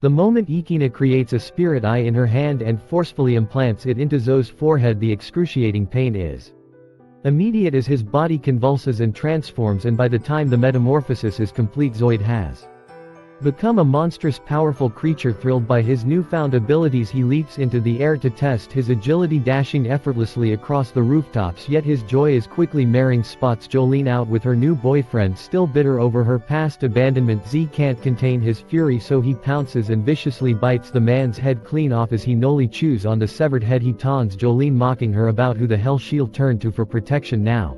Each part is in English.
The moment Ikina creates a spirit eye in her hand and forcefully implants it into Zoe's forehead, the excruciating pain is immediate as his body convulses and transforms, and by the time the metamorphosis is complete, Zoid has become a monstrous powerful creature. Thrilled by his newfound abilities, he leaps into the air to test his agility, dashing effortlessly across the rooftops, yet his joy is quickly marring spots Jolene out with her new boyfriend. Still bitter over her past abandonment, Z can't contain his fury, so he pounces and viciously bites the man's head clean off. As he nolly chews on the severed head, he taunts Jolene, mocking her about who the hell she'll turn to for protection now.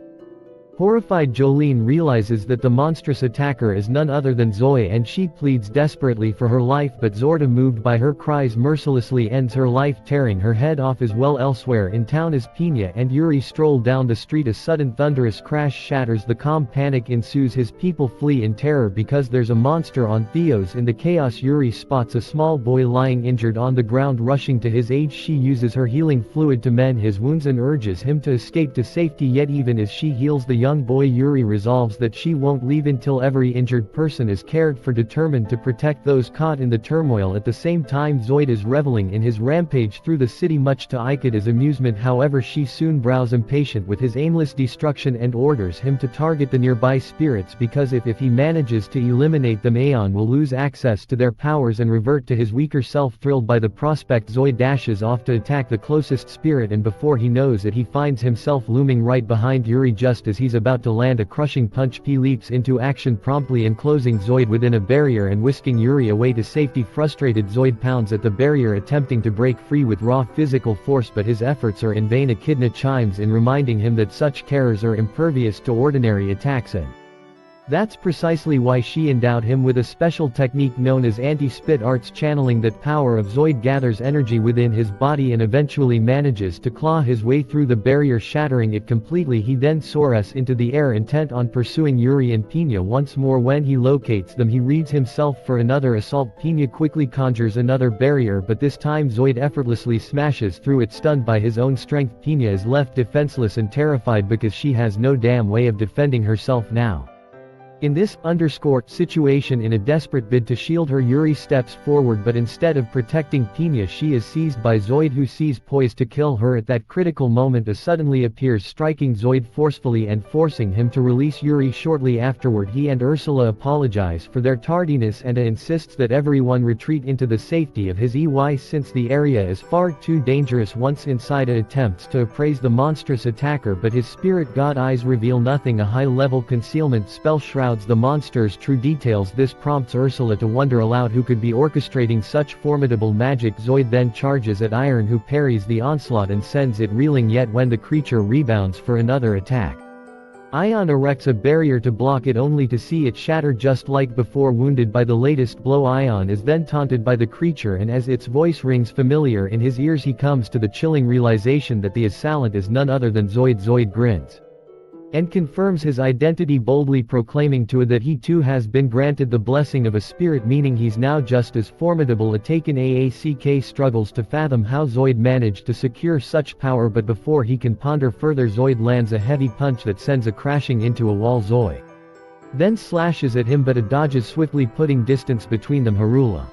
Horrified, Jolene realizes that the monstrous attacker is none other than Zoe, and she pleads desperately for her life, but Zorda, moved by her cries, mercilessly ends her life, tearing her head off as well. Elsewhere in town, as Pina and Yuri stroll down the street, a sudden thunderous crash shatters the calm. Panic ensues, his people flee in terror because there's a monster on Theos. In the chaos, Yuri spots a small boy lying injured on the ground. Rushing to his aid, she uses her healing fluid to mend his wounds and urges him to escape to safety, yet even as she heals the young boy, Yuri resolves that she won't leave until every injured person is cared for, determined to protect those caught in the turmoil. At the same time, Zoid is reveling in his rampage through the city, much to Ikita's amusement. However, she soon grows impatient with his aimless destruction and orders him to target the nearby spirits, because if he manages to eliminate them, Aeon will lose access to their powers and revert to his weaker self. Thrilled by the prospect, Zoid dashes off to attack the closest spirit, and before he knows it, he finds himself looming right behind Yuri. Just as he's about to land a crushing punch, P leaps into action, promptly enclosing Zoid within a barrier and whisking Yuri away to safety. Frustrated, Zoid pounds at the barrier, attempting to break free with raw physical force, but his efforts are in vain. Echidna chimes in, reminding him that such carers are impervious to ordinary attacks, and that's precisely why she endowed him with a special technique known as anti-spit arts. Channeling that power of Zoid gathers energy within his body and eventually manages to claw his way through the barrier, shattering it completely. He then soars into the air, intent on pursuing Yuri and Pina once more. When he locates them, he readies himself for another assault. Pina quickly conjures another barrier, but this time Zoid effortlessly smashes through it. Stunned by his own strength, Pina is left defenseless and terrified because she has no damn way of defending herself now. In this situation, in a desperate bid to shield her, Yuri steps forward, but instead of protecting Pina, she is seized by Zoid, who sees poised to kill her. At that critical moment, a suddenly appears, striking Zoid forcefully and forcing him to release Yuri. Shortly afterward, he and Ursula apologize for their tardiness and insists that everyone retreat into the safety of his EY, since the area is far too dangerous. Once inside, attempts to appraise the monstrous attacker, but his spirit god eyes reveal nothing. A high-level concealment spell shrouds the monster's true details. This prompts Ursula to wonder aloud who could be orchestrating such formidable magic. Zoid then charges at Iron, who parries the onslaught and sends it reeling, yet when the creature rebounds for another attack, Ion erects a barrier to block it, only to see it shatter just like before. Wounded by the latest blow, Ion is then taunted by the creature, and as its voice rings familiar in his ears, he comes to the chilling realization that the assailant is none other than Zoid. Zoid grins and confirms his identity, boldly proclaiming to it that he too has been granted the blessing of a spirit, meaning he's now just as formidable. Taken AACK struggles to fathom how Zoid managed to secure such power, but before he can ponder further, Zoid lands a heavy punch that sends it crashing into a wall. Zoid then slashes at him, but it dodges swiftly, putting distance between them. Harula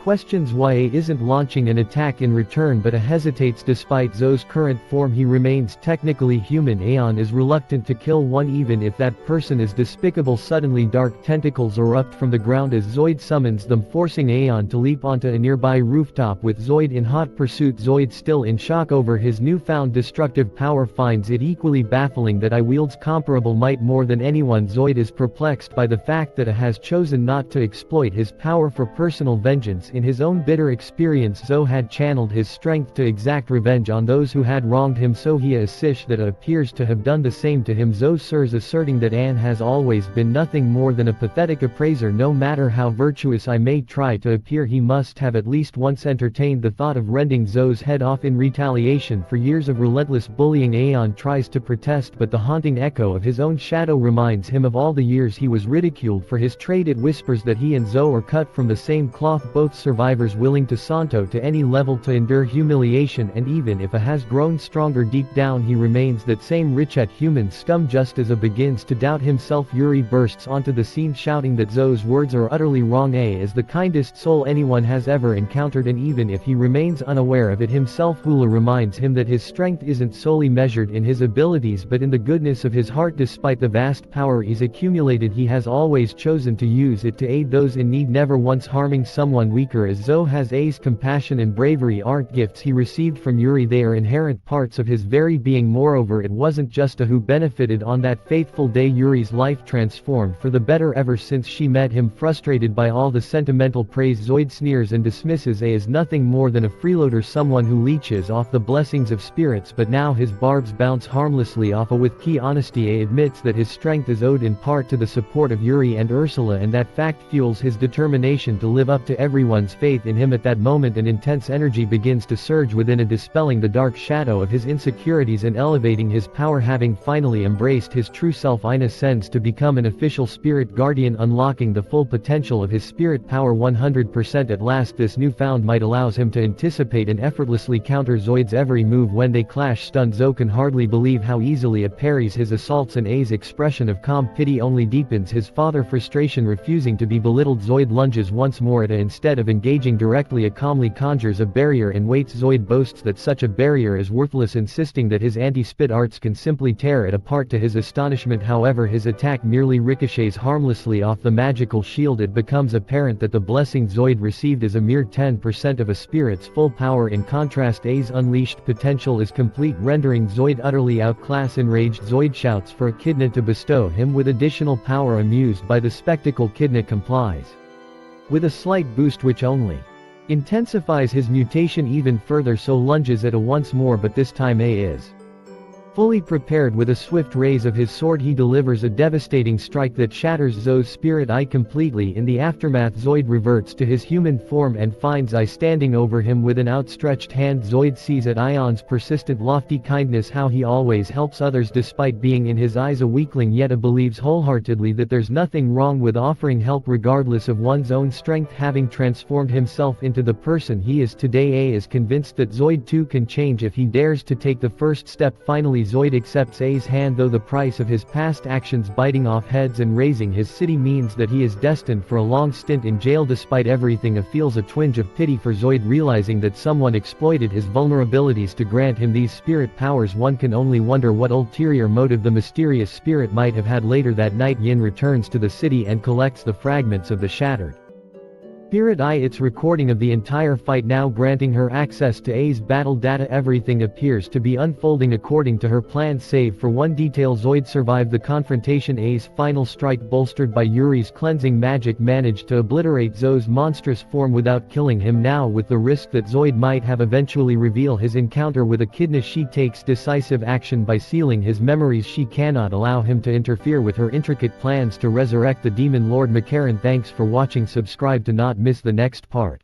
questions why A isn't launching an attack in return, but hesitates. Despite Zo's current form, he remains technically human. Aeon is reluctant to kill one even if that person is despicable. Suddenly, dark tentacles erupt from the ground as Zoid summons them, forcing Aeon to leap onto a nearby rooftop with Zoid in hot pursuit. Zoid, still in shock over his newfound destructive power, finds it equally baffling that I wields comparable might more than anyone. Zoid is perplexed by the fact that A has chosen not to exploit his power for personal vengeance. In his own bitter experience, Zo had channeled his strength to exact revenge on those who had wronged him, so he assists that A appears to have done the same to him. Zo sirs, asserting that Anne has always been nothing more than a pathetic appraiser. No matter how virtuous I may try to appear, he must have at least once entertained the thought of rending Zo's head off in retaliation for years of relentless bullying. Aeon tries to protest, but the haunting echo of his own shadow reminds him of all the years he was ridiculed for his trade. It whispers that he and Zo are cut from the same cloth, both survivors willing to santo to any level to endure humiliation, and even if a has grown stronger deep down he remains that same rich at human scum. Just as a begins to doubt himself, Yuri bursts onto the scene shouting that Zoe's words are utterly wrong. A is the kindest soul anyone has ever encountered, and even if he remains unaware of it himself, Hula reminds him that his strength isn't solely measured in his abilities but in the goodness of his heart. Despite the vast power he's accumulated, he has always chosen to use it to aid those in need, never once harming someone weaker as Zoe has. A's compassion and bravery aren't gifts he received from Yuri, they are inherent parts of his very being. Moreover, it wasn't just a who benefited on that fateful day. Yuri's life transformed for the better ever since she met him. Frustrated by all the sentimental praise, Zoid sneers and dismisses A as nothing more than a freeloader, someone who leeches off the blessings of spirits, but now his barbs bounce harmlessly off A. With key honesty, A admits that his strength is owed in part to the support of Yuri and Ursula, and that fact fuels his determination to live up to everyone's faith in him. At that moment an intense energy begins to surge within A, dispelling the dark shadow of his insecurities and elevating his power. Having finally embraced his true self, Ina ascends to become an official spirit guardian, unlocking the full potential of his spirit power 100%. At last, this newfound might allows him to anticipate and effortlessly counter Zoid's every move. When they clash, stunned Zoe can hardly believe how easily it parries his assaults, and A's expression of calm pity only deepens his father frustration. Refusing to be belittled, Zoid lunges once more at A. Instead of engaging directly, A calmly conjures a barrier and waits. Zoid boasts that such a barrier is worthless, insisting that his anti-spit arts can simply tear it apart. To his astonishment, however, his attack merely ricochets harmlessly off the magical shield. It becomes apparent that the blessing Zoid received is a mere 10% of a spirit's full power. In contrast, A's unleashed potential is complete, rendering Zoid utterly outclassed. Enraged, Zoid shouts for Echidna to bestow him with additional power. Amused by the spectacle, Echidna complies with a slight boost which only intensifies his mutation even further. So lunges at A once more, but this time A is fully prepared. With a swift raise of his sword he delivers a devastating strike that shatters Zoe's spirit eye completely. In the aftermath, Zoid reverts to his human form and finds I standing over him with an outstretched hand. Zoid sees at Ion's persistent lofty kindness how he always helps others despite being in his eyes a weakling, yet believes wholeheartedly that there's nothing wrong with offering help regardless of one's own strength. Having transformed himself into the person he is today, A is convinced that Zoid too can change if he dares to take the first step. Finally, Zoid accepts A's hand, though the price of his past actions, biting off heads and razing his city, means that he is destined for a long stint in jail. Despite everything, A feels a twinge of pity for Zoid, realizing that someone exploited his vulnerabilities to grant him these spirit powers. One can only wonder what ulterior motive the mysterious spirit might have had. Later that night, Yin returns to the city and collects the fragments of the shattered spirit eye, its recording of the entire fight now granting her access to A's battle data. Everything appears to be unfolding according to her plans, save for one detail: Zoid survived the confrontation. A's final strike, bolstered by Yuri's cleansing magic, managed to obliterate Zoe's monstrous form without killing him. Now, with the risk that Zoid might have eventually reveal his encounter with Echidna, she takes decisive action by sealing his memories. She cannot allow him to interfere with her intricate plans to resurrect the demon lord. McCarran, thanks for watching. Subscribe to not miss the next part.